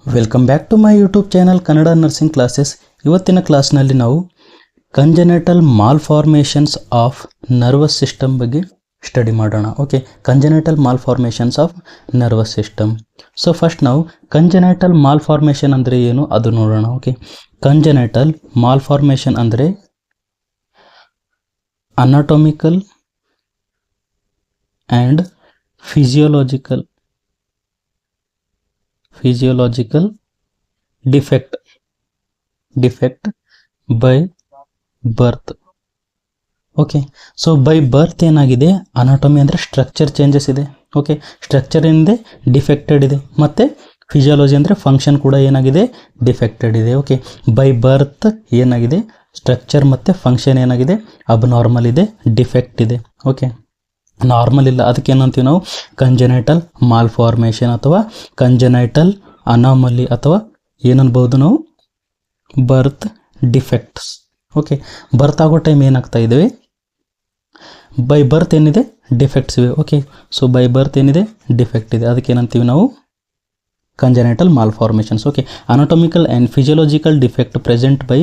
Welcome back to my YouTube channel Kannada nursing classes. ಇವತ್ತಿನ ಕ್ಲಾಸ್ನಲ್ಲಿ ನಾವು congenital malformations of nervous system ಬಗ್ಗೆ study ಮಾಡೋಣ. Okay, congenital malformations of nervous system. So first ನಾವು congenital malformation ಅಂದರೆ ಏನು ಅದು ನೋಡೋಣ. ಓಕೆ, ಕಂಜೆನೆಟಲ್ ಮಾಲ್ಫಾರ್ಮೇಷನ್ ಅಂದರೆ anatomical and physiological defect by birth. Okay, so by birth ಏನಾಗಿದೆ, ಅನಾಟಮಿ ಅಂದರೆ ಸ್ಟ್ರಕ್ಚರ್ ಚೇಂಜಸ್ ಇದೆ. ಓಕೆ, ಸ್ಟ್ರಕ್ಚರ್ ಏನಿದೆ ಡಿಫೆಕ್ಟೆಡ್ ಇದೆ, ಮತ್ತು ಫಿಸಿಯಾಲಜಿ ಅಂದರೆ ಫಂಕ್ಷನ್ ಕೂಡ ಏನಾಗಿದೆ ಡಿಫೆಕ್ಟೆಡ್ ಇದೆ. ಓಕೆ, ಬೈ ಬರ್ತ್ ಏನಾಗಿದೆ, ಸ್ಟ್ರಕ್ಚರ್ ಮತ್ತು ಫಂಕ್ಷನ್ ಏನಾಗಿದೆ ಅಬ್ನಾರ್ಮಲ್ ಇದೆ, ಡಿಫೆಕ್ಟ್ ಇದೆ. ಓಕೆ, ನಾರ್ಮಲ್ ಇಲ್ಲ, ಅದಕ್ಕೆ ಏನಂತೀವಿ ನಾವು ಕಂಜೆನೆಟಲ್ ಮಾಲ್ಫಾರ್ಮೇಷನ್ ಅಥವಾ ಕಂಜೆನೆಟಲ್ ಅನಾಮಲಿ ಅಥವಾ ಏನನ್ಬೋದು ನಾವು ಬರ್ತ್ ಡಿಫೆಕ್ಟ್ಸ್. ಓಕೆ, ಬರ್ತ್ ಆಗೋ ಟೈಮ್ ಏನಾಗ್ತಾ ಇದ್ದೇವೆ, ಬೈ ಬರ್ತ್ ಏನಿದೆ ಡಿಫೆಕ್ಟ್ಸ್ ಇವೆ. ಓಕೆ, ಸೊ ಬೈ ಬರ್ತ್ ಏನಿದೆ ಡಿಫೆಕ್ಟ್ ಇದೆ, ಅದಕ್ಕೆ ಏನಂತೀವಿ ನಾವು congenital malformations. Okay, anatomical and physiological defect present by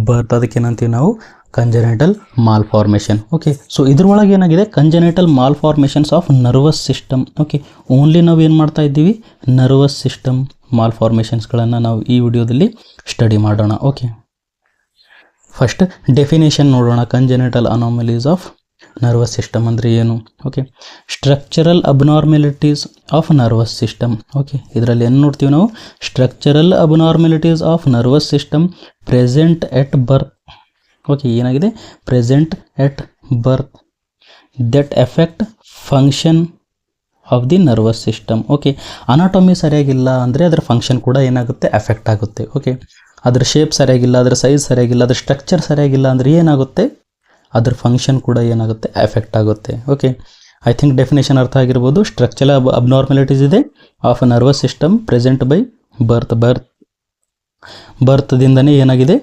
birth, ಅದಕ್ಕೆ ಏನಂತೀವಿ ನಾವು ಕಂಜೆನೆಟಲ್ ಮಾಲ್ಫಾರ್ಮೇಷನ್. ಓಕೆ, ಸೊ ಇದ್ರೊಳಗೆ ಏನಾಗಿದೆ congenital malformations of nervous system. Okay, only ನಾವು ಏನು ಮಾಡ್ತಾ ಇದ್ದೀವಿ, ನರ್ವಸ್ ಸಿಸ್ಟಮ್ ಮಾಲ್ಫಾರ್ಮೇಷನ್ಸ್ಗಳನ್ನು ನಾವು ಈ ವಿಡಿಯೋದಲ್ಲಿ ಸ್ಟಡಿ ಮಾಡೋಣ. ಓಕೆ, ಫಸ್ಟ್ ಡೆಫಿನೇಷನ್ ನೋಡೋಣ. Congenital anomalies of nervous system ಅಂದರೆ ಏನು. Okay, structural abnormalities of nervous system. Okay, ಇದರಲ್ಲಿ ಏನು ನೋಡ್ತೀವಿ ನಾವು, structural abnormalities of nervous system present at birth. Okay, ಏನಾಗಿದೆ present at birth that effect function of the nervous system. Okay, anatomy ಸರಿಯಾಗಿಲ್ಲ ಅಂದರೆ ಅದರ ಫಂಕ್ಷನ್ ಕೂಡ ಏನಾಗುತ್ತೆ ಎಫೆಕ್ಟ್ ಆಗುತ್ತೆ. ಓಕೆ, ಅದರ ಶೇಪ್ ಸರಿಯಾಗಿಲ್ಲ, ಅದರ ಸೈಜ್ ಸರಿಯಾಗಿಲ್ಲ, ಅದರ ಸ್ಟ್ರಕ್ಚರ್ ಸರಿಯಾಗಿಲ್ಲ ಅಂದರೆ ಏನಾಗುತ್ತೆ, ಅದರ ಫಂಕ್ಷನ್ ಕೂಡ ಏನಾಗುತ್ತೆ ಎಫೆಕ್ಟ್ ಆಗುತ್ತೆ. ಓಕೆ, ಐ ಥಿಂಕ್ ಡೆಫಿನೇಷನ್ ಅರ್ಥ ಆಗಿರ್ಬೋದು. ಸ್ಟ್ರಕ್ಚರಲ್ ಅಬ್ನಾರ್ಮಲಿಟೀಸ್ ಇದೆ of nervous system present by ಬರ್ತ್ದಿಂದನೇ ಏನಾಗಿದೆ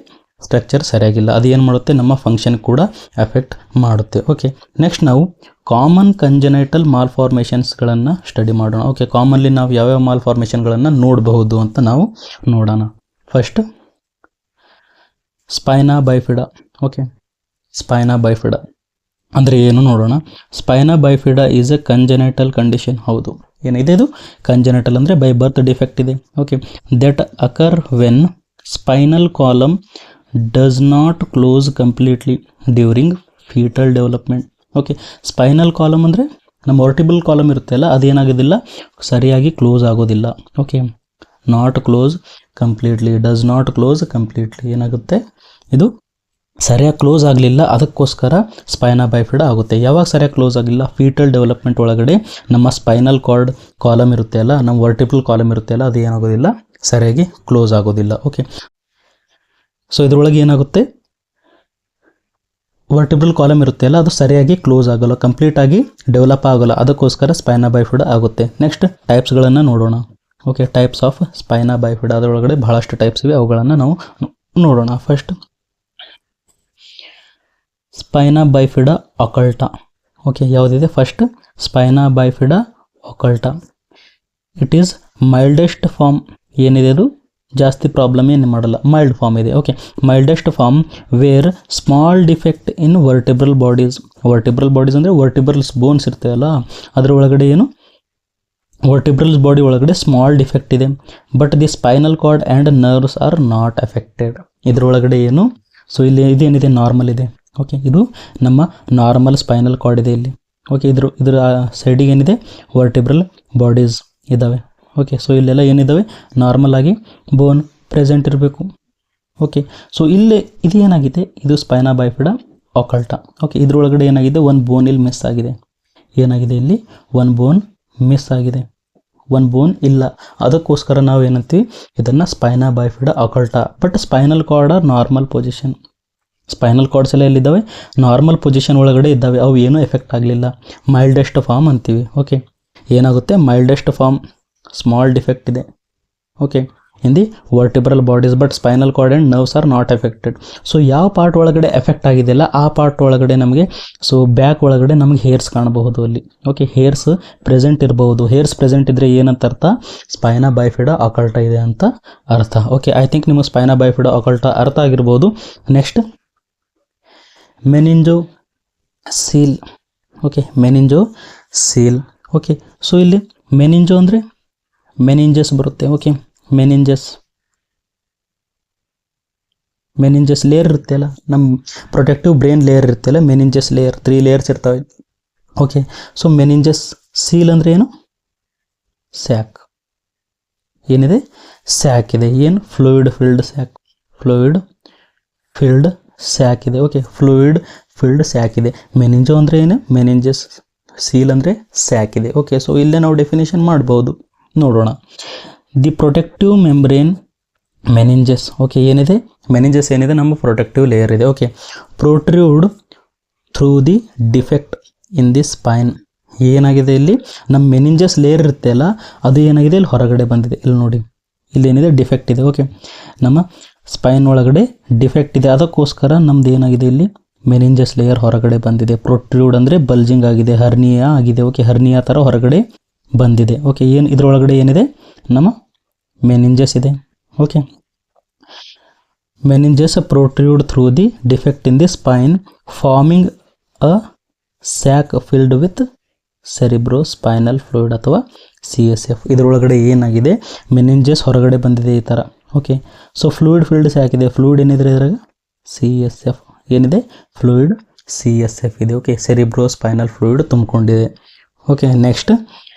ಸ್ಟ್ರಕ್ಚರ್ ಸರಿಯಾಗಿಲ್ಲ, ಅದು ಏನು ಮಾಡುತ್ತೆ ನಮ್ಮ ಫಂಕ್ಷನ್ ಕೂಡ ಎಫೆಕ್ಟ್ ಮಾಡುತ್ತೆ. ಓಕೆ, ನೆಕ್ಸ್ಟ್ ನಾವು ಕಾಮನ್ ಕಂಜೆನೆಟಲ್ ಮಾಲ್ಫಾರ್ಮೇಷನ್ಸ್ಗಳನ್ನು ಸ್ಟಡಿ ಮಾಡೋಣ. ಓಕೆ, ಕಾಮನ್ಲಿ ನಾವು ಯಾವ್ಯಾವ ಮಾಲ್ಫಾರ್ಮೇಷನ್ಗಳನ್ನು ನೋಡಬಹುದು ಅಂತ ನಾವು ನೋಡೋಣ. First spina ಬೈಫಿಡಾ. ಓಕೆ, ಸ್ಪೈನಾ ಬೈಫಿಡಾ ಅಂದರೆ ಏನು ನೋಡೋಣ. ಸ್ಪೈನಾ ಬೈಫಿಡಾ ಈಸ್ ಎ ಕಂಜೆನೆಟಲ್ ಕಂಡೀಷನ್. ಹೌದು, ಏನಿದೆ ಇದು ಕಂಜೆನೆಟಲ್ ಅಂದರೆ ಬೈ ಬರ್ತ್ ಡಿಫೆಕ್ಟ್ ಇದೆ. Okay, that occur when spinal column does not close completely during foetal development. Okay, spinal column ಅಂದರೆ ನಮ್ಮ ವರ್ಟಿಬಲ್ ಕಾಲಮ್ ಇರುತ್ತಲ್ಲ ಅದೇನಾಗೋದಿಲ್ಲ ಸರಿಯಾಗಿ ಕ್ಲೋಸ್ ಆಗೋದಿಲ್ಲ. Okay, not close completely, does not close completely, ಏನಾಗುತ್ತೆ ಇದು ಸರಿಯಾಗಿ ಕ್ಲೋಸ್ ಆಗಲಿಲ್ಲ, ಅದಕ್ಕೋಸ್ಕರ ಸ್ಪೈನಾ ಬೈಫಿಡಾ ಆಗುತ್ತೆ. ಯಾವಾಗ ಸರಿಯಾಗಿ ಕ್ಲೋಸ್ ಆಗಿಲ್ಲ, ಫೀಟಲ್ ಡೆವಲಪ್ಮೆಂಟ್ ಒಳಗಡೆ ನಮ್ಮ ಸ್ಪೈನಲ್ ಕಾರ್ಡ್ ಕಾಲಮ್ ಇರುತ್ತೆ ಅಲ್ಲ, ನಮ್ಮ ವರ್ಟಿಬಲ್ ಕಾಲಮ್ ಇರುತ್ತೆ ಅಲ್ಲ, ಅದು ಏನಾಗೋದಿಲ್ಲ ಸರಿಯಾಗಿ ಕ್ಲೋಸ್ ಆಗೋದಿಲ್ಲ. ಓಕೆ, ಸೊ ಇದರೊಳಗೆ ಏನಾಗುತ್ತೆ ವರ್ಟಿಬ್ರಲ್ ಕಾಲಮ್ ಇರುತ್ತೆ ಅಲ್ಲ ಅದು ಸರಿಯಾಗಿ ಕ್ಲೋಸ್ ಆಗೋಲ್ಲ, ಕಂಪ್ಲೀಟಾಗಿ ಡೆವಲಪ್ ಆಗೋಲ್ಲ, ಅದಕ್ಕೋಸ್ಕರ ಸ್ಪೈನಾ ಬೈಫಿಡಾ ಆಗುತ್ತೆ. ನೆಕ್ಸ್ಟ್ ಟೈಪ್ಸ್ಗಳನ್ನು ನೋಡೋಣ. Okay, types of spina bifida, ಅದರೊಳಗಡೆ ಬಹಳಷ್ಟು ಟೈಪ್ಸ್ ಇವೆ, ಅವುಗಳನ್ನು ನಾವು ನೋಡೋಣ. First spina bifida occulta. Okay, ಯಾವುದಿದೆ first spina bifida occulta. It is mildest form. ಏನಿದೆ ಅದು ಜಾಸ್ತಿ ಪ್ರಾಬ್ಲಮ್ ಏನು ಮಾಡಲ್ಲ, ಮೈಲ್ಡ್ ಫಾರ್ಮ್ ಇದೆ. Okay, mildest form where small defect in vertebral bodies. Vertebral bodies ಅಂದರೆ ವರ್ಟಿಬ್ರಲ್ಸ್ ಬೋನ್ಸ್ ಇರ್ತೇವಲ್ಲ ಅದರ ಒಳಗಡೆ ಏನು ವರ್ಟಿಬ್ರಲ್ಸ್ ಬಾಡಿ ಒಳಗಡೆ ಸ್ಮಾಲ್ ಡಿಫೆಕ್ಟ್ ಇದೆ, but the spinal cord and nerves are not affected. ಇದರೊಳಗಡೆ ಏನು, ಸೊ ಇಲ್ಲಿ ಇದೇನಿದೆ ನಾರ್ಮಲ್ ಇದೆ. ಓಕೆ, ಇದು ನಮ್ಮ ನಾರ್ಮಲ್ ಸ್ಪೈನಲ್ ಕಾರ್ಡ್ ಇದೆ ಇಲ್ಲಿ. ಓಕೆ, ಇದರ ಸೈಡಿಗೆ ಏನಿದೆ ವರ್ಟಿಬ್ರಲ್ ಬಾಡೀಸ್ ಇದ್ದಾವೆ. ಓಕೆ, ಸೊ ಇಲ್ಲೆಲ್ಲ ಏನಿದ್ದಾವೆ ನಾರ್ಮಲ್ ಆಗಿ ಬೋನ್ ಪ್ರೆಸೆಂಟ್ ಇರಬೇಕು. ಓಕೆ, ಸೊ ಇಲ್ಲೇ ಇದು ಏನಾಗಿದೆ, ಇದು ಸ್ಪೈನಾ ಬೈಫಿಡಾ ಅಕಲ್ಟಾ. ಓಕೆ, ಇದರೊಳಗಡೆ ಏನಾಗಿದೆ ಒಂದು ಬೋನ್ ಇಲ್ಲಿ ಮಿಸ್ ಆಗಿದೆ. ಏನಾಗಿದೆ ಇಲ್ಲಿ ಒಂದು ಬೋನ್ ಮಿಸ್ ಆಗಿದೆ, ಒಂದು ಬೋನ್ ಇಲ್ಲ, ಅದಕ್ಕೋಸ್ಕರ ನಾವು ಏನಂತೀವಿ ಇದನ್ನು spina bifida occulta. But spinal cord are normal position. Spinal cords ಎಲ್ಲ ಎಲ್ಲಿದ್ದಾವೆ ನಾರ್ಮಲ್ ಪೊಸಿಷನ್ ಒಳಗಡೆ ಇದ್ದಾವೆ, ಅವು ಏನೂ ಎಫೆಕ್ಟ್ ಆಗಲಿಲ್ಲ, ಮೈಲ್ಡೆಸ್ಟ್ ಫಾರ್ಮ್ ಅಂತೀವಿ. ಓಕೆ, ಏನಾಗುತ್ತೆ ಮೈಲ್ಡೆಸ್ಟ್ ಫಾರ್ಮ್, ಸ್ಮಾಲ್ ಡಿಫೆಕ್ಟ್ ಇದೆ. Okay, in the vertebral bodies but spinal cord and nerves are not affected. So ಯಾವ ಪಾರ್ಟ್ ಒಳಗಡೆ ಎಫೆಕ್ಟ್ ಆಗಿದೆಯಲ್ಲ ಆ ಪಾರ್ಟ್ ಒಳಗಡೆ ನಮಗೆ ಸೊ ಬ್ಯಾಕ್ ಒಳಗಡೆ ನಮಗೆ ಹೇರ್ಸ್ ಕಾಣಬಹುದು ಅಲ್ಲಿ. ಓಕೆ, ಹೇರ್ಸ್ ಪ್ರೆಸೆಂಟ್ ಇರಬಹುದು. ಹೇರ್ಸ್ ಪ್ರೆಸೆಂಟ್ ಇದ್ದರೆ ಏನಂತ ಅರ್ಥ? ಸ್ಪೈನಾ ಬೈಫಿಡಾ ಅಕಲ್ಟ ಇದೆ ಅಂತ ಅರ್ಥ. ಓಕೆ, ಐ ಥಿಂಕ್ ನಿಮಗೆ ಸ್ಪೈನಾ ಬೈಫಿಡಾ ಅಕಲ್ಟ ಅರ್ಥ ಆಗಿರ್ಬೋದು. Next ಮೆನಿಂಜೋ seal. Okay, ಮೆನಿಂಜೋ seal. Okay, so ಇಲ್ಲಿ ಮೆನಿಂಜೋ ಅಂದರೆ ಮೆನಿಂಜಸ್ ಬರುತ್ತೆ. ಓಕೆ, ಮೆನಿಂಜಸ್ ಲೇಯರ್ ಇರುತ್ತೆ ಅಲ್ಲ, ನಮ್ಮ ಪ್ರೊಟೆಕ್ಟಿವ್ ಬ್ರೈನ್ ಲೇಯರ್ ಇರುತ್ತಲ್ಲ, ಮೆನಿಂಜಸ್ ಲೇಯರ್ 3 ಲೇಯರ್ಸ್ ಇರ್ತವೆ. ಓಕೆ, ಸೊ ಮೆನಿಂಜಸ್ ಸೀಲ್ ಅಂದರೆ ಏನು? ಸ್ಯಾಕ್. ಏನಿದೆ? ಸ್ಯಾಕ್ ಇದೆ. ಏನು? Fluid filled sac. Fluid filled sac ಇದೆ. ಓಕೆ, ಫ್ಲೂಯಿಡ್ ಫಿಲ್ಡ್ ಸ್ಯಾಕ್ ಇದೆ. ಮೆನಿಂಜೋ ಅಂದರೆ ಏನು? ಮೆನಿಂಜಸ್. ಸೀಲ್ ಅಂದರೆ ಸ್ಯಾಕ್ ಇದೆ. ಓಕೆ, ಸೊ ಇಲ್ಲೇ ನಾವು ಡೆಫಿನೇಷನ್ ಮಾಡ್ಬೋದು, ನೋಡೋಣ. The protective membrane meninges. Okay, ಏನಿದೆ? ಮೆನಿಂಜಸ್ ಏನಿದೆ? ನಮ್ಮ ಪ್ರೊಟೆಕ್ಟಿವ್ ಲೇಯರ್ ಇದೆ. Okay, protrude through the defect in the Spain. ಏನಾಗಿದೆ ಇಲ್ಲಿ? ನಮ್ಮ ಮೆನಿಂಜಸ್ ಲೇಯರ್ ಇರುತ್ತೆ ಅಲ್ಲ, ಅದು ಏನಾಗಿದೆ? ಇಲ್ಲಿ ಹೊರಗಡೆ ಬಂದಿದೆ. ಇಲ್ಲಿ ನೋಡಿ, ಇಲ್ಲೇನಿದೆ? ಡಿಫೆಕ್ಟ್ ಇದೆ. ಓಕೆ, ನಮ್ಮ ಸ್ಪೈನ್ ಒಳಗಡೆ ಡಿಫೆಕ್ಟ್ ಇದೆ, ಅದಕ್ಕೋಸ್ಕರ ನಮ್ದು ಏನಾಗಿದೆ? ಇಲ್ಲಿ ಮೆನಿಂಜಸ್ ಲೇಯರ್ ಹೊರಗಡೆ ಬಂದಿದೆ. ಪ್ರೊಟ್ರೂಡ್ ಅಂದರೆ ಬಲ್ಜಿಂಗ್ ಆಗಿದೆ, ಹರ್ನಿಯಾ ಆಗಿದೆ. ಓಕೆ, ಹರ್ನಿಯಾ ಥರ ಹೊರಗಡೆ ಬಂದಿದೆ. ಓಕೆ, ಏನು ಇದರೊಳಗಡೆ ಏನಿದೆ? ನಮ್ಮ ಮೆನಿಂಜಸ್ ಇದೆ. Okay, meninges protrude through the defect in the spine forming a sac filled with cerebrospinal fluid ಅಥವಾ CSF. ಇದರೊಳಗಡೆ ಏನಾಗಿದೆ? ಮೆನಿಂಜಸ್ ಹೊರಗಡೆ ಬಂದಿದೆ ಈ ಥರ. Okay, so fluid filled sac ಇದೆ. ಫ್ಲೂಯಿಡ್ ಏನಿದೆ ಇದ್ರಾಗ? CSF. ಏನಿದೆ? ಫ್ಲೂಯಿಡ್ CSF ಇದೆ. ಓಕೆ, ಸೆರಿಬ್ರೋ ಸ್ಪೈನಲ್ ಫ್ಲೂಯಿಡ್ ತುಂಬಿಕೊಂಡಿದೆ. Okay, next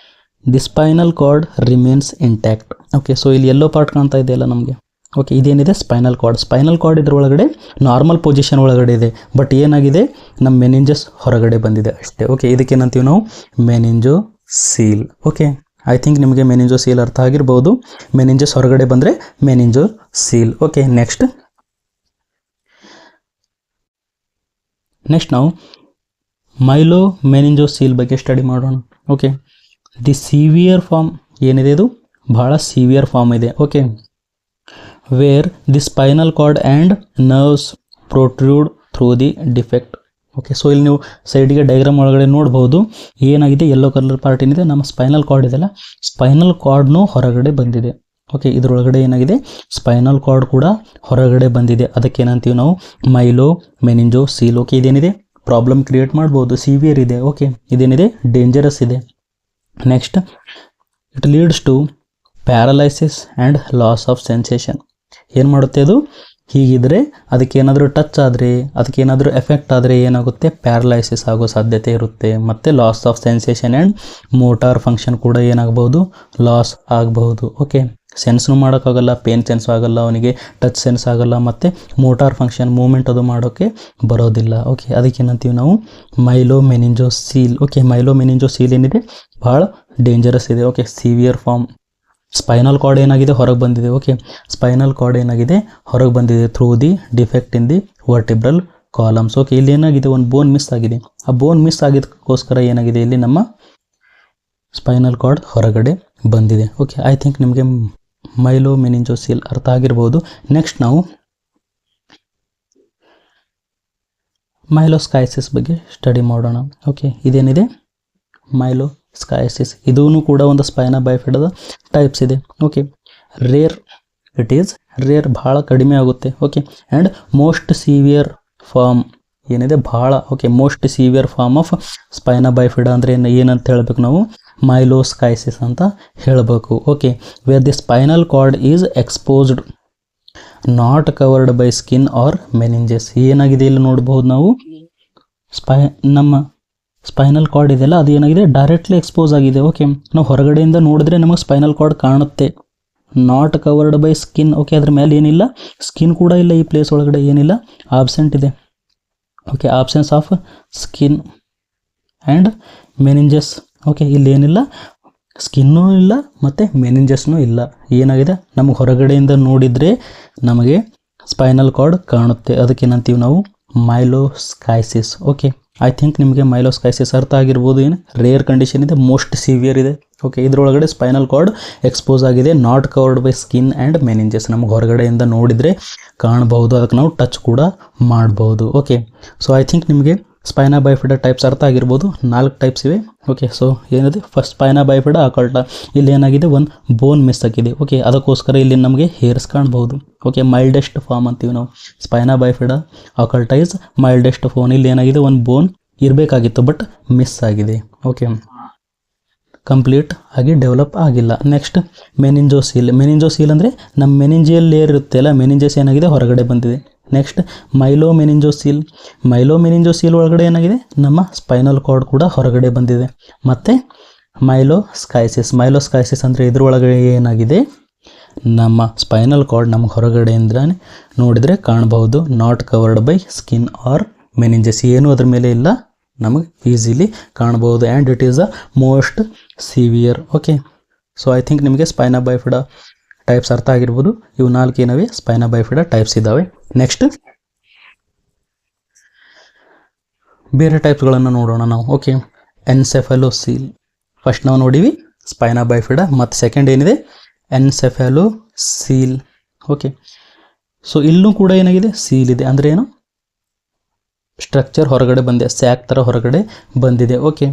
the spinal cord remains intact. Okay, so ಇಲ್ಲಿ ಎಲ್ಲೋ ಪಾರ್ಟ್ ಕಾಣ್ತಾ ಇದೆಯಲ್ಲ ನಮಗೆ. ಓಕೆ, ಇದೇನಿದೆ? Spinal cord. ಸ್ಪೈನಲ್ ಕಾರ್ಡ್ ಇದ್ರೊಳಗಡೆ ನಾರ್ಮಲ್ ಪೊಸಿಷನ್ ಒಳಗಡೆ ಇದೆ, ಬಟ್ ಏನಾಗಿದೆ? ನಮ್ಮ ಮೆನಿಂಜಸ್ ಹೊರಗಡೆ ಬಂದಿದೆ ಅಷ್ಟೇ. ಓಕೆ, ಇದಕ್ಕೇನಂತೀವಿ ನಾವು? ಮೆನಿಂಜೋ ಸೀಲ್. ಓಕೆ, ಐ ಥಿಂಕ್ ನಿಮಗೆ ಮೆನಿಂಜೋ ಸೀಲ್ ಅರ್ಥ ಆಗಿರ್ಬೋದು. ಮೆನಿಂಜಸ್ ಹೊರಗಡೆ ಬಂದರೆ ಮೆನಿಂಜೋ ಸೀಲ್. ಓಕೆ, ನೆಕ್ಸ್ಟ್ ನಾವು ಮೈಲೋ ಮೆನಿಂಜೋ ಸೀಲ್ ಬಗ್ಗೆ ಸ್ಟಡಿ ಮಾಡೋಣ. ಓಕೆ, ದಿ ಸಿವಿಯರ್ ಫಾರ್ಮ್ ಏನಿದೆ? ಇದು ಬಹಳ ಸಿವಿಯರ್ ಫಾರ್ಮ್ ಇದೆ. Okay, where the spinal cord and nerves protrude through the defect. Okay, so ಇಲ್ಲಿ ನೀವು ಸೈಡಿಗೆ ಡಯಾಗ್ರಾಮ್ ಒಳಗಡೆ ನೋಡ್ಬೋದು. ಏನಾಗಿದೆ? ಯೆಲ್ಲೋ ಕಲರ್ ಪಾರ್ಟ್ ಏನಿದೆ? ನಮ್ಮ ಸ್ಪೈನಲ್ ಕಾರ್ಡ್ ಇದೆಲ್ಲ, ಸ್ಪೈನಲ್ ಕಾರ್ಡ್ನೂ ಹೊರಗಡೆ ಬಂದಿದೆ. ಓಕೆ, ಇದರೊಳಗಡೆ ಏನಾಗಿದೆ? ಸ್ಪೈನಲ್ ಕಾರ್ಡ್ ಕೂಡ ಹೊರಗಡೆ ಬಂದಿದೆ. ಅದಕ್ಕೇನಂತೀವಿ ನಾವು? Milo ಮೆನಿಂಜೋ seal. ಓಕೆ, ಇದೇನಿದೆ? ಪ್ರಾಬ್ಲಮ್ ಕ್ರಿಯೇಟ್ ಮಾಡ್ಬೋದು, ಸಿವಿಯರ್ ಇದೆ. ಓಕೆ, ಇದೇನಿದೆ? ಡೇಂಜರಸ್ ಇದೆ. Next, it leads to paralysis and loss of sensation. ಏನು ಮಾಡುತ್ತೆ ಅದು? ಹೀಗಿದ್ರೆ ಅದಕ್ಕೇನಾದರೂ ಟಚ್ ಆದರೆ, ಅದಕ್ಕೇನಾದರೂ ಎಫೆಕ್ಟ್ ಆದರೆ ಏನಾಗುತ್ತೆ? ಪ್ಯಾರಲೈಸಿಸ್ ಆಗೋ ಸಾಧ್ಯತೆ ಇರುತ್ತೆ. ಮತ್ತು loss of sensation and motor function ಕೂಡ ಏನಾಗಬಹುದು? ಲಾಸ್ ಆಗಬಹುದು. ಓಕೆ, ಸೆನ್ಸ್ನು ಮಾಡೋಕ್ಕಾಗಲ್ಲ, ಪೇನ್ ಸೆನ್ಸ್ ಆಗಲ್ಲ ಅವನಿಗೆ, ಟಚ್ ಸೆನ್ಸ್ ಆಗಲ್ಲ, ಮತ್ತು ಮೋಟಾರ್ ಫಂಕ್ಷನ್ ಮೂಮೆಂಟ್ ಅದು ಮಾಡೋಕ್ಕೆ ಬರೋದಿಲ್ಲ. ಓಕೆ, ಅದಕ್ಕೇನಂತೀವಿ ನಾವು? Milo ಮೆನಿಂಜೋ seal. Okay, myelomeningocele ಏನಿದೆ? ಭಾಳ ಡೇಂಜರಸ್ ಇದೆ. Okay, severe form. Spinal cord ಏನಾಗಿದೆ? ಹೊರಗೆ ಬಂದಿದೆ. ಓಕೆ, ಸ್ಪೈನಲ್ ಕಾರ್ಡ್ ಏನಾಗಿದೆ? ಹೊರಗೆ ಬಂದಿದೆ through the defect in the vertebral columns. Okay, ಇಲ್ಲಿ ಏನಾಗಿದೆ? ಒಂದು ಬೋನ್ ಮಿಸ್ ಆಗಿದೆ. ಆ ಬೋನ್ ಮಿಸ್ ಆಗಿದ್ದಕ್ಕೋಸ್ಕರ ಏನಾಗಿದೆ? ಇಲ್ಲಿ ನಮ್ಮ ಸ್ಪೈನಲ್ ಕಾರ್ಡ್ ಹೊರಗಡೆ ಬಂದಿದೆ. ಓಕೆ, ಐ ಥಿಂಕ್ ನಿಮಗೆ ಮೈಲೋ ಮೆನಿಂಜೋ ಸೀಲ್ ಅರ್ಥ ಆಗಿರ್ಬೋದು. ನೆಕ್ಸ್ಟ್ ನಾವು ಮೈಲೋಸ್ಕೈಸಿಸ್ ಬಗ್ಗೆ ಸ್ಟಡಿ ಮಾಡೋಣ. ಓಕೆ, ಇದೇನಿದೆ? ಮೈಲೋಸ್ಕೈಸಿಸ್. ಇದೂ ಕೂಡ ಒಂದು ಸ್ಪೈನಾ ಬೈಫಿಡದ ಟೈಪ್ಸ್ ಇದೆ. Okay, rare, it is rare, ಭಾಳ ಕಡಿಮೆ ಆಗುತ್ತೆ. Okay, and most severe form ಏನಿದೆ? ಭಾಳ. Okay, most severe form of spina bifida ಅಂದರೆ ಏನಂತ ಹೇಳಬೇಕು ನಾವು? ಮೈಲೋಸ್ಕೈಸಿಸ್ ಅಂತ ಹೇಳಬೇಕು. Okay, where the spinal cord is exposed not covered by skin or meninges. ಏನಾಗಿದೆ? ಇಲ್ಲಿ ನೋಡ್ಬೋದು ನಾವು, ನಮ್ಮ ಸ್ಪೈನಲ್ ಕಾರ್ಡ್ ಇದೆಯಲ್ಲ, ಅದು ಏನಾಗಿದೆ? ಡೈರೆಕ್ಟ್ಲಿ ಎಕ್ಸ್ಪೋಸ್ ಆಗಿದೆ. ಓಕೆ, ನಾವು ಹೊರಗಡೆಯಿಂದ ನೋಡಿದ್ರೆ ನಮಗೆ ಸ್ಪೈನಲ್ ಕಾರ್ಡ್ ಕಾಣುತ್ತೆ. Not covered by skin. Okay, ಅದ್ರ ಮೇಲೆ ಏನಿಲ್ಲ, ಸ್ಕಿನ್ ಕೂಡ ಇಲ್ಲ. ಈ ಪ್ಲೇಸ್ ಒಳಗಡೆ ಏನಿಲ್ಲ, ಆಬ್ಸೆಂಟ್ ಇದೆ. Okay, absence of skin and meninges. Okay, ಇಲ್ಲೇನಿಲ್ಲ, ಸ್ಕಿನ್ನೂ ಇಲ್ಲ ಮತ್ತು ಮೆನಿಂಜಸ್ನೂ ಇಲ್ಲ. ಏನಾಗಿದೆ? ನಮಗೆ ಹೊರಗಡೆಯಿಂದ ನೋಡಿದರೆ ನಮಗೆ ಸ್ಪೈನಲ್ ಕಾರ್ಡ್ ಕಾಣುತ್ತೆ. ಅದಕ್ಕೇನಂತೀವಿ ನಾವು? ಮೈಲೋಸ್ಕೈಸಿಸ್. ಓಕೆ, ಐ ಥಿಂಕ್ ನಿಮಗೆ ಮೈಲೋಸ್ಕೈಸಿಸ್ ಅರ್ಥ ಆಗಿರ್ಬೋದು. ಏನು ರೇರ್ ಕಂಡೀಷನ್ ಇದೆ, ಮೋಸ್ಟ್ ಸಿವಿಯರ್ ಇದೆ. ಓಕೆ, ಇದರೊಳಗಡೆ ಸ್ಪೈನಲ್ ಕಾರ್ಡ್ ಎಕ್ಸ್ಪೋಸ್ ಆಗಿದೆ, not covered by skin and meninges. ನಮ್ಗೆ ಹೊರಗಡೆಯಿಂದ ನೋಡಿದರೆ ಕಾಣಬಹುದು, ಅದಕ್ಕೆ ನಾವು ಟಚ್ ಕೂಡ ಮಾಡಬಹುದು. ಓಕೆ, ಸೊ ಐ ಥಿಂಕ್ ನಿಮಗೆ ಸ್ಪೈನಾ ಬೈಫಿಡಾ ಟೈಪ್ಸ್ ಅರ್ಥ ಆಗಿರ್ಬೋದು. 4 ಟೈಪ್ಸ್ ಇವೆ. ಓಕೆ, ಸೊ ಏನಿದೆ, ಫಸ್ಟ್ ಸ್ಪೈನಾ ಬೈಫಿಡಾ ಅಕಲ್ಟಾ. ಇಲ್ಲಿ ಏನಾಗಿದೆ, ಒಂದು ಬೋನ್ ಮಿಸ್ ಆಗಿದೆ. ಓಕೆ, ಅದಕ್ಕೋಸ್ಕರ ಇಲ್ಲಿ ನಮಗೆ ಹೇರ್ಸ್ ಕಾಣಬಹುದು. ಓಕೆ, ಮೈಲ್ಡೆಸ್ಟ್ ಫಾರ್ಮ್ ಅಂತೀವಿ ನಾವು. ಸ್ಪೈನಾ ಬೈಫಿಡಾ ಅಕಲ್ಟಾ ಇಸ್ ಮೈಲ್ಡೆಸ್ಟ್ ಫಾರ್ಮ್. ಇಲ್ಲಿ ಏನಾಗಿದೆ, ಒಂದು ಬೋನ್ ಇರಬೇಕಾಗಿತ್ತು ಬಟ್ ಮಿಸ್ ಆಗಿದೆ. ಓಕೆ, ಕಂಪ್ಲೀಟ್ ಆಗಿ ಡೆವಲಪ್ ಆಗಿಲ್ಲ. ನೆಕ್ಸ್ಟ್ ಮೆನಿಂಜೋಸೀಲ್. ಮೆನಿಂಜೋಸೀಲ್ ಅಂದರೆ ನಮ್ಮ ಮೆನಿಂಜಿಯಲ್ ಲೇಯರ್ ಇರುತ್ತೆಲ್ಲ, ಮೆನಿಂಜಸ್ ಏನಾಗಿದೆ, ಹೊರಗಡೆ ಬಂದಿದೆ. ನೆಕ್ಸ್ಟ್ ಮೈಲೋಮೆನಿಂಜೋಸೀಲ್. ಮೈಲೋಮೆನಿಂಜೋಸೀಲ್ ಒಳಗಡೆ ಏನಾಗಿದೆ, ನಮ್ಮ ಸ್ಪೈನಲ್ ಕಾರ್ಡ್ ಕೂಡ ಹೊರಗಡೆ ಬಂದಿದೆ. ಮತ್ತು ಮೈಲೋಸ್ಕೈಸಿಸ್. ಮೈಲೋಸ್ಕೈಸಿಸ್ ಅಂದರೆ ಇದ್ರೊಳಗಡೆ ಏನಾಗಿದೆ, ನಮ್ಮ ಸ್ಪೈನಲ್ ಕಾರ್ಡ್ ನಮ್ಗೆ ಹೊರಗಡೆಯಿಂದ ನೋಡಿದರೆ ಕಾಣಬಹುದು, not covered by skin or meninges. ಏನು ಅದ್ರ ಮೇಲೆ ಇಲ್ಲ, ನಮಗೆ ಈಸಿಲಿ ಕಾಣಬಹುದು. And it is a most severe. Okay, so I think ನಿಮಗೆ ಸ್ಪೈನಾ ಬೈಫಿಡಾ ಟೈಪ್ಸ್ ಅರ್ಥ ಆಗಿರ್ಬೋದು. ಇವು 4 ಏನವೆ ಸ್ಪೈನಾ ಬೈಫಿಡಾ ಟೈಪ್ಸ್ ಇದ್ದಾವೆ. ನೆಕ್ಸ್ಟ್ ಬೇರೆ ಟೈಪ್ಸ್ಗಳನ್ನು ನೋಡೋಣ ನಾವು. ಓಕೆ, ಎನ್ಸೆಫಾಲೋಸೀಲ್. ಫಸ್ಟ್ ನಾವು ನೋಡಿವಿ ಸ್ಪೈನಾ ಬೈಫಿಡಾ, ಮತ್ತು ಸೆಕೆಂಡ್ ಏನಿದೆ ಎನ್ಸೆಫಾಲೋಸೀಲ್. ಓಕೆ, ಸೊ ಇಲ್ಲೂ ಕೂಡ ಏನಾಗಿದೆ, ಸೀಲ್ ಇದೆ. ಅಂದರೆ ಏನು, ಸ್ಟ್ರಕ್ಚರ್ ಹೊರಗಡೆ ಬಂದಿದೆ, ಸ್ಯಾಕ್ ಥರ ಹೊರಗಡೆ ಬಂದಿದೆ. Okay,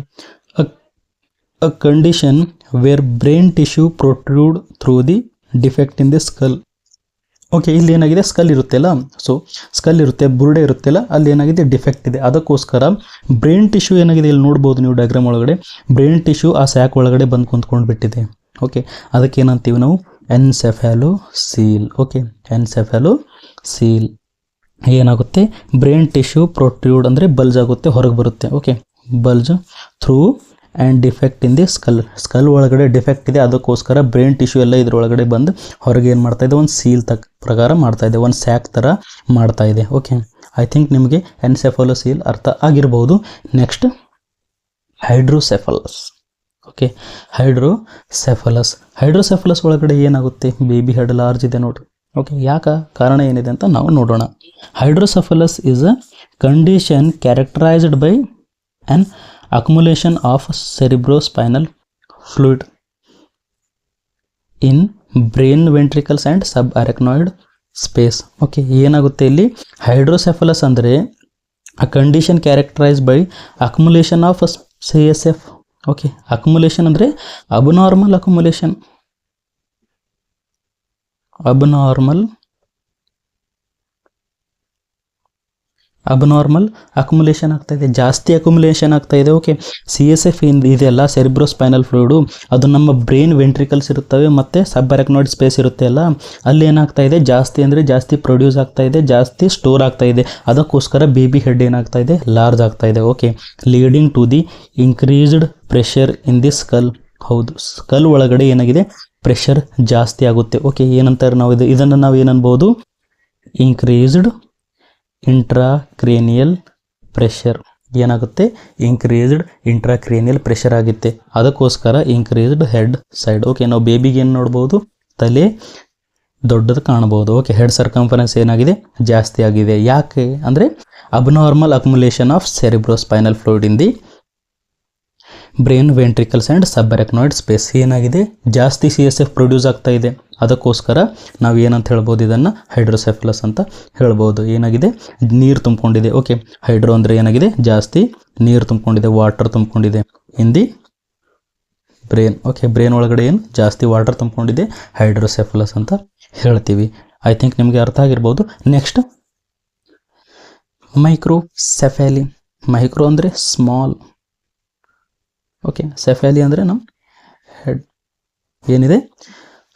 a condition where brain tissue protrude through the defect in the skull. Okay, ಇಲ್ಲಿ ಏನಾಗಿದೆ, ಸ್ಕಲ್ ಇರುತ್ತೆಲ್ಲ, ಸೊ ಸ್ಕಲ್ ಇರುತ್ತೆ, ಬುರುಡೆ ಇರುತ್ತೆಲ್ಲ, ಅಲ್ಲಿ ಏನಾಗಿದೆ, ಡಿಫೆಕ್ಟ್ ಇದೆ. ಅದಕ್ಕೋಸ್ಕರ ಬ್ರೈನ್ ಟಿಶ್ಯೂ ಏನಾಗಿದೆ, ಇಲ್ಲಿ ನೋಡ್ಬೋದು ನೀವು ಡಯಾಗ್ರಾಮ್ ಒಳಗಡೆ, ಬ್ರೈನ್ ಟಿಶ್ಯೂ ಆ ಸ್ಯಾಕ್ ಒಳಗಡೆ ಬಂದು ಕುಂತ್ಕೊಂಡು ಬಿಟ್ಟಿದೆ. ಓಕೆ, ಅದಕ್ಕೆ ಏನಂತೀವಿ ನಾವು, ಎನ್ಸೆಫಾಲೋಸೀಲ್. ಓಕೆ, ಎನ್ಸೆಫಾಲೋಸೀಲ್ ಏನಾಗುತ್ತೆ, ಬ್ರೈನ್ ಟಿಶ್ಯೂ ಪ್ರೊಟ್ರೂಡ್ ಅಂದರೆ ಬಲ್ಜ್ ಆಗುತ್ತೆ, ಹೊರಗೆ ಬರುತ್ತೆ. Okay, bulge through and defect in the skull. Skull ಒಳಗಡೆ ಡಿಫೆಕ್ಟ್ ಇದೆ, ಅದಕ್ಕೋಸ್ಕರ ಬ್ರೈನ್ ಟಿಶ್ಯೂ ಎಲ್ಲ ಇದ್ರೊಳಗಡೆ ಬಂದು ಹೊರಗೆ ಏನು ಮಾಡ್ತಾಯಿದೆ, ಒಂದು ಸೀಲ್ ಪ್ರಕಾರ ಮಾಡ್ತಾಯಿದೆ, ಒಂದು ಸ್ಯಾಕ್ ಥರ ಮಾಡ್ತಾಯಿದೆ. ಓಕೆ, ಐ ಥಿಂಕ್ ನಿಮಗೆ ಎನ್ಸೆಫಾಲೋಸೀಲ್ ಅರ್ಥ ಆಗಿರ್ಬೋದು. ನೆಕ್ಸ್ಟ್ ಹೈಡ್ರೋಸೆಫಲಸ್. ಓಕೆ, ಹೈಡ್ರೋಸೆಫಲಸ್ ಒಳಗಡೆ ಏನಾಗುತ್ತೆ, ಬೇಬಿ ಹೆಡ್ ಲಾರ್ಜ್ ಇದೆ ನೋಡಿರಿ. ಓಕೆ, ಕಾರಣ ಏನಿದೆ ಅಂತ ನಾವು ನೋಡೋಣ. Hydrocephalus is a condition characterized by an accumulation of cerebrospinal fluid in brain ventricles and subarachnoid space. Okay, ಏನಾಗುತ್ತೆ ಇಲ್ಲಿ, ಹೈಡ್ರೋಸೆಫಲಸ್ ಅಂದರೆ a condition characterized by accumulation of CSF. Okay, accumulation ಅಂದರೆ ಅಬ್ನಾರ್ಮಲ್ ಅಕ್ಯುಮುಲೇಷನ್ ಅಕ್ಯುಮುಲೇಷನ್ ಆಗ್ತಾ ಇದೆ, ಜಾಸ್ತಿ accumulation ಆಗ್ತಾ ಇದೆ. Okay, CSF ಇದೆಯಲ್ಲ, ಸೆರಿಬ್ರೋಸ್ಪೈನಲ್ ಫ್ಲೂಯಿಡು, ಅದು ನಮ್ಮ ಬ್ರೈನ್ ವೆಂಟ್ರಿಕಲ್ಸ್ ಇರುತ್ತವೆ ಮತ್ತು ಸಬ್ ಅರೆಕ್ನಾಯ್ಡ್ ಸ್ಪೇಸ್ ಇರುತ್ತೆ ಅಲ್ಲ, ಅಲ್ಲಿ ಏನಾಗ್ತಾ ಇದೆ, ಜಾಸ್ತಿ ಅಂದರೆ ಜಾಸ್ತಿ ಪ್ರೊಡ್ಯೂಸ್ ಆಗ್ತಾ ಇದೆ, ಜಾಸ್ತಿ ಸ್ಟೋರ್ ಆಗ್ತಾ ಇದೆ. ಅದಕ್ಕೋಸ್ಕರ ಬೇಬಿ ಹೆಡ್ ಏನಾಗ್ತಾ ಇದೆ, ಲಾರ್ಜ್ ಆಗ್ತಾ ಇದೆ. Okay, leading to the increased pressure in the skull. ಹೌದು, ಸ್ಕಲ್ ಒಳಗಡೆ ಏನಾಗಿದೆ, ಪ್ರೆಷರ್ ಜಾಸ್ತಿ ಆಗುತ್ತೆ. ಓಕೆ, ಏನಂತಾರೆ ನಾವು ಇದನ್ನು ನಾವು ಏನನ್ಬೋದು, ಇನ್ಕ್ರೀಸ್ಡ್ ಇಂಟ್ರಾಕ್ರೇನಿಯಲ್ ಪ್ರೆಷರ್. ಏನಾಗುತ್ತೆ, ಇನ್ಕ್ರೀಸ್ಡ್ ಇಂಟ್ರಾಕ್ರೇನಿಯಲ್ ಪ್ರೆಷರ್ ಆಗುತ್ತೆ, ಅದಕ್ಕೋಸ್ಕರ ಇನ್ಕ್ರೀಸ್ಡ್ ಹೆಡ್ ಸೈಡ್. ಓಕೆ, ನಾವು ಬೇಬಿಗೆ ಏನು ನೋಡ್ಬೋದು, ತಲೆ ದೊಡ್ಡದು ಕಾಣಬಹುದು. ಓಕೆ, ಹೆಡ್ ಸರ್ಕಂಫರೆನ್ಸ್ ಏನಾಗಿದೆ, ಜಾಸ್ತಿ ಆಗಿದೆ. ಯಾಕೆ ಅಂದರೆ abnormal accumulation of cerebrospinal fluid in the brain ventricles and subarachnoid space. ಏನಾಗಿದೆ, ಜಾಸ್ತಿ CSF ಪ್ರೊಡ್ಯೂಸ್ ಆಗ್ತಾ ಇದೆ, ಅದಕ್ಕೋಸ್ಕರ ನಾವು ಏನಂತ ಹೇಳ್ಬೋದು, ಇದನ್ನು ಹೈಡ್ರೋಸೆಫಲಸ್ ಅಂತ ಹೇಳ್ಬೋದು. ಏನಾಗಿದೆ, ನೀರು ತುಂಬಿಕೊಂಡಿದೆ. ಓಕೆ, ಹೈಡ್ರೋ ಅಂದರೆ ಏನಾಗಿದೆ, ಜಾಸ್ತಿ ನೀರು ತುಂಬಿಕೊಂಡಿದೆ, ವಾಟರ್ ತುಂಬಿಕೊಂಡಿದೆ in the brain. Okay, brain ಒಳಗಡೆ ಏನು ಜಾಸ್ತಿ ವಾಟರ್ ತುಂಬಿಕೊಂಡಿದೆ, ಹೈಡ್ರೋಸೆಫಲಸ್ ಅಂತ ಹೇಳ್ತೀವಿ. ಐ ಥಿಂಕ್ ನಿಮಗೆ ಅರ್ಥ ಆಗಿರ್ಬೋದು. Next microcephaly. ಮೈಕ್ರೋ ಅಂದರೆ ಸ್ಮಾಲ್. ಓಕೆ, ಸೆಫಾಲಿ ಅಂದರೆ ನಮ್ಮ ಹೆಡ್ ಏನಿದೆ,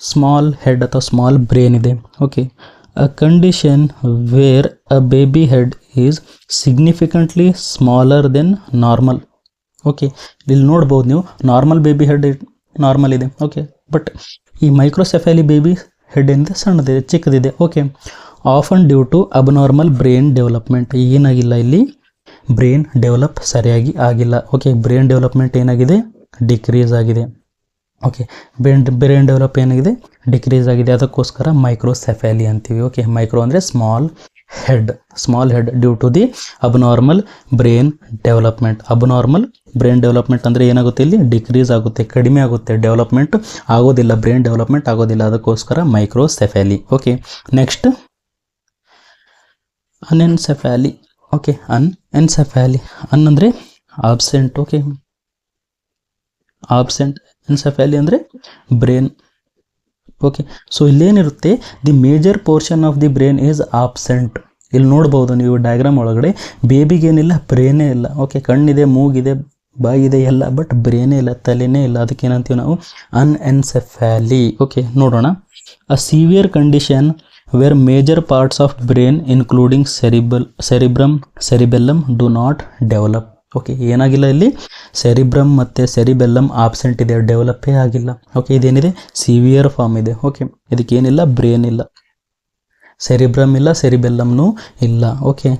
ಸ್ಮಾಲ್ ಹೆಡ್ ಅಥವಾ ಸ್ಮಾಲ್ ಬ್ರೈನ್ ಇದೆ. Okay, a condition where a baby head is significantly smaller than normal. Okay, ಇಲ್ಲಿ ನೋಡ್ಬೋದು ನೀವು, ನಾರ್ಮಲ್ ಬೇಬಿ ಹೆಡ್ ನಾರ್ಮಲ್ ಇದೆ. ಓಕೆ, ಬಟ್ ಈ ಮೈಕ್ರೋಸೆಫಾಲಿ ಬೇಬಿ ಹೆಡ್ ಏನಿದೆ, ಸಣ್ಣದಿದೆ, ಚಿಕ್ಕದಿದೆ. Okay, often due to abnormal brain development. ಏನಾಗಿಲ್ಲ, ಇಲ್ಲಿ ಬ್ರೈನ್ ಡೆವಲಪ್ ಸರಿಯಾಗಿ ಆಗಿಲ್ಲ. ಓಕೆ, ಬ್ರೈನ್ ಡೆವಲಪ್ಮೆಂಟ್ ಏನಾಗಿದೆ, ಡಿಕ್ರೀಸ್ ಆಗಿದೆ. ಓಕೆ, ಬ್ರೈನ್ ಡೆವಲಪ್ ಏನಾಗಿದೆ, ಡಿಕ್ರೀಸ್ ಆಗಿದೆ, ಅದಕ್ಕೋಸ್ಕರ ಮೈಕ್ರೋಸೆಫಾಲಿ ಅಂತೀವಿ. ಓಕೆ, ಮೈಕ್ರೋ ಅಂದರೆ small head, small head due to the abnormal brain development. abnormal brain development ಅಂದರೆ ಏನಾಗುತ್ತೆ, ಇಲ್ಲಿ ಡಿಕ್ರೀಸ್ ಆಗುತ್ತೆ, ಕಡಿಮೆ ಆಗುತ್ತೆ, ಡೆವಲಪ್ಮೆಂಟ್ ಆಗೋದಿಲ್ಲ, ಬ್ರೈನ್ ಡೆವಲಪ್ಮೆಂಟ್ ಆಗೋದಿಲ್ಲ, ಅದಕ್ಕೋಸ್ಕರ microcephaly. Okay, next anencephaly. Okay, anencephaly, ಅಂದರೆ ಆಬ್ಸೆಂಟ್. Okay, absent. ಎನ್ಸೆಫಾಲಿ ಅಂದರೆ ಬ್ರೈನ್. ಓಕೆ, ಸೊ ಇಲ್ಲೇನಿರುತ್ತೆ, the major portion of the brain is absent. ಇಲ್ಲಿ ನೋಡ್ಬೋದು ನೀವು ಡಯಾಗ್ರಾಮ್ ಒಳಗಡೆ, ಬೇಬಿಗೇನಿಲ್ಲ, ಬ್ರೈನೇ ಇಲ್ಲ. ಓಕೆ, ಕಣ್ಣಿದೆ, ಮೂಗಿದೆ, ಬಾಯಿದೆ ಎಲ್ಲ, ಬಟ್ ಬ್ರೈನೇ ಇಲ್ಲ, ತಲೆನೇ ಇಲ್ಲ. ಅದಕ್ಕೆ ಏನಂತೀವಿ ನಾವು ಅನ್ಎನ್ಸೆಫಾಲಿ. ಓಕೆ, ನೋಡೋಣ. A severe condition where major parts of brain including cerebellum do not develop. Okay, ಏನಾಗಿಲ್ಲ ಇಲ್ಲಿ, ಸೆರಿಬ್ರಮ್ ಮತ್ತು ಸೆರಿಬೆಲ್ಲಮ್ ಆಬ್ಸೆಂಟ್ ಇದೆ, ಡೆವಲಪೇ ಆಗಿಲ್ಲ. ಓಕೆ, ಇದೇನಿದೆ, ಸಿವಿಯರ್ ಫಾರ್ಮ್ ಇದೆ. ಓಕೆ, ಇದಕ್ಕೇನಿಲ್ಲ, ಬ್ರೈನ್ ಇಲ್ಲ, ಸೆರಿಬ್ರಮ್ ಇಲ್ಲ, ಸೆರಿಬೆಲ್ಲಮ್ನೂ ಇಲ್ಲ. ಓಕೆ,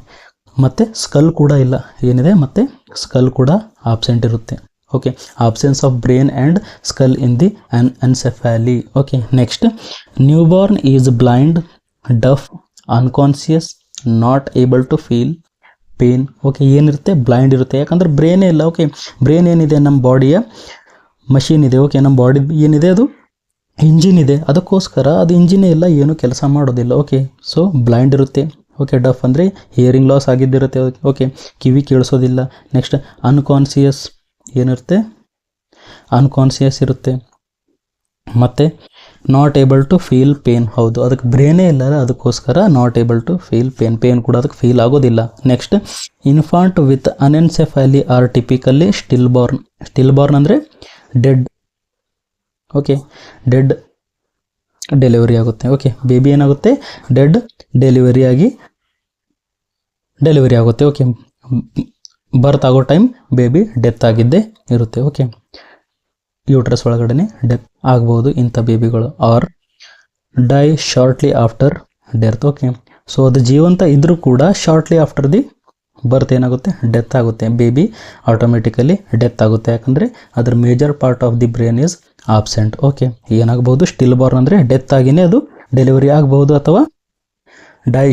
ಮತ್ತು ಸ್ಕಲ್ ಕೂಡ ಇಲ್ಲ, ಏನಿದೆ, ಮತ್ತು ಸ್ಕಲ್ ಕೂಡ ಆಬ್ಸೆಂಟ್ ಇರುತ್ತೆ. Okay, absence of brain and skull in the anencephaly. Okay, next, newborn is blind, deaf, unconscious, not able to feel pain. Okay, ಏನಿರುತ್ತೆ, ಬ್ಲೈಂಡ್ ಇರುತ್ತೆ, ಯಾಕಂದರೆ ಬ್ರೈನೇ ಇಲ್ಲ. ಓಕೆ, ಬ್ರೈನ್ ಏನಿದೆ, ನಮ್ಮ ಬಾಡಿಯ ಮಷೀನ್ ಇದೆ. ಓಕೆ, ನಮ್ಮ ಬಾಡಿ ಏನಿದೆ, ಅದು ಇಂಜಿನ್ ಇದೆ, ಅದಕ್ಕೋಸ್ಕರ ಅದು ಇಂಜಿನೇ ಇಲ್ಲ, ಏನೂ ಕೆಲಸ ಮಾಡೋದಿಲ್ಲ. ಓಕೆ, ಸೊ ಬ್ಲೈಂಡ್ ಇರುತ್ತೆ. ಓಕೆ, ಡಫ್ ಅಂದರೆ ಹಿಯರಿಂಗ್ ಲಾಸ್ ಆಗಿದ್ದಿರುತ್ತೆ. ಓಕೆ, ಕಿವಿ ಕೇಳಿಸೋದಿಲ್ಲ. ನೆಕ್ಸ್ಟ್ ಅನ್ಕಾನ್ಸಿಯಸ್, ಏನಿರುತ್ತೆ, ಅನ್ಕಾನ್ಸಿಯಸ್ ಇರುತ್ತೆ. ಮತ್ತು not able to feel pain, ಹೌದು, ಅದಕ್ಕೆ ಬ್ರೈನೇ ಇಲ್ಲ, ಅದಕ್ಕೋಸ್ಕರ not able to feel pain ಕೂಡ ಅದಕ್ಕೆ ಫೀಲ್ ಆಗೋದಿಲ್ಲ. Next, infant with anencephaly are typically stillborn ಅಂದರೆ ಡೆಡ್. ಓಕೆ, ಡೆಡ್ ಡೆಲಿವರಿ ಆಗುತ್ತೆ. ಓಕೆ, ಬೇಬಿ ಏನಾಗುತ್ತೆ, ಡೆಡ್ ಡೆಲಿವರಿ ಆಗುತ್ತೆ. ಓಕೆ, ಬರ್ತ್ ಆಗೋ ಟೈಮ್ ಬೇಬಿ ಡೆತ್ ಆಗಿದ್ದೇ ಇರುತ್ತೆ. ಓಕೆ, ಯೂಟ್ರಸ್ ಒಳಗಡೆ ಡೆತ್ ಆಗ್ಬೋದು ಇಂಥ ಬೇಬಿಗಳು, are die shortly after death. Okay, so ಅದು ಜೀವಂತ ಇದ್ರೂ ಕೂಡ ಶಾರ್ಟ್ಲಿ ಆಫ್ಟರ್ ದಿ ಬರ್ತ್ ಏನಾಗುತ್ತೆ, ಡೆತ್ ಆಗುತ್ತೆ. ಬೇಬಿ ಆಟೋಮೆಟಿಕಲಿ ಡೆತ್ ಆಗುತ್ತೆ, ಯಾಕಂದರೆ ಅದರ major part of the brain is absent. Okay, ಏನಾಗ್ಬೋದು, ಸ್ಟಿಲ್ ಬಾರ್ನ್ ಅಂದರೆ ಡೆತ್ ಆಗಿನೇ ಅದು ಡೆಲಿವರಿ ಆಗ್ಬೋದು, ಅಥವಾ ಡೈ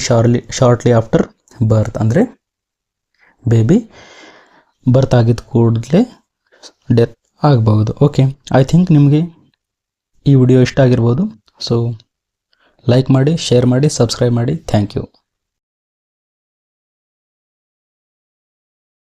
ಶಾರ್ಟ್ಲಿ ಆಫ್ಟರ್ ಬರ್ತ್ ಅಂದರೆ ಬೇಬಿ ಬರ್ತ್ ಆಗಿದ್ದ ಕೂಡಲೇ ಡೆತ್ ಆಗ್ಬೋದು. ಓಕೆ, ಐ ಥಿಂಕ್ ನಿಮಗೆ ಈ ವಿಡಿಯೋ ಇಷ್ಟ ಆಗಿರ್ಬೋದು. ಸೊ ಲೈಕ್ ಮಾಡಿ, ಶೇರ್ ಮಾಡಿ, ಸಬ್ಸ್ಕ್ರೈಬ್ ಮಾಡಿ. Thank you.